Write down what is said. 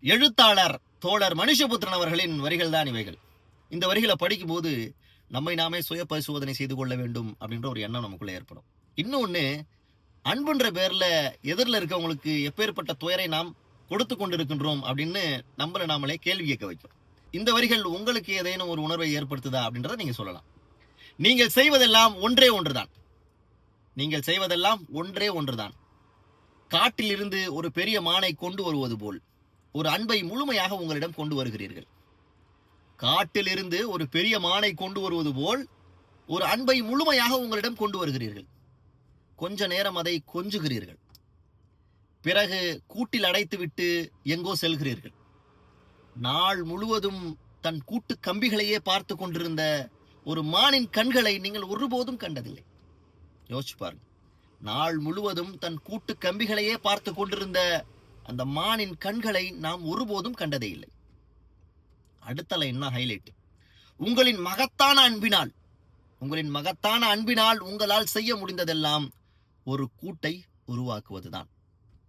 எழுத்தாளர் தோழர் மனுஷபுத்திரன் அவர்களின் வரிகள் தான் இவைகள். இந்த வரிகளை படிக்கும்போது நம்மை நாமே சுய பரிசோதனை செய்து கொள்ள வேண்டும் அப்படின்ற ஒரு எண்ணம் நமக்குள்ள ஏற்படும். இன்னொன்னு, அன்புன்ற பேர்ல எதிரில் இருக்கவங்களுக்கு எப்பேற்பட்ட துயரை நாம் கொடுத்து கொண்டிருக்கின்றோம் அப்படின்னு நம்மளை நாமளே கேள்வி கேட்க வைக்கும். இந்த வரிகள் உங்களுக்கு ஏதேனும் ஒரு உணர்வை ஏற்படுத்துதா அப்படின்றத நீங்க சொல்லலாம். நீங்கள் செய்வதெல்லாம் ஒன்றே ஒன்றுதான். நீங்கள் செய்வதெல்லாம் ஒன்றே ஒன்றுதான். காட்டில் இருந்து ஒரு பெரிய மானை கொண்டு வருவது போல் ஒரு அன்பை முழுமையாக உங்களிடம் கொண்டு வருகிறீர்கள். காட்டில் இருந்து ஒரு பெரிய மானை கொண்டு வருவது போல் ஒரு அன்பை முழுமையாக உங்களிடம் கொண்டு வருகிறீர்கள். கொஞ்ச நேரம் அதை கொஞ்சுகிறீர்கள். பிறகு கூட்டில் அடைத்துவிட்டு எங்கோ செல்கிறீர்கள். நாள் முழுவதும் தன் கூட்டு கம்பிகளையே பார்த்து கொண்டிருந்த ஒரு மானின் கண்களை நீங்கள் ஒருபோதும் கண்டதில்லை. யோசிச்சு பாருங்க. நாள் முழுவதும் தன் கூட்டு கம்பிகளையே பார்த்து கொண்டிருந்த அந்த மானின் கண்களை நாம் ஒருபோதும் கண்டதே இல்லை. அடுத்த லைன் ஹைலைட். உங்களின் மகத்தான அன்பினால் உங்களால் செய்ய முடிந்ததெல்லாம் ஒரு கூட்டை உருவாக்குவதுதான்.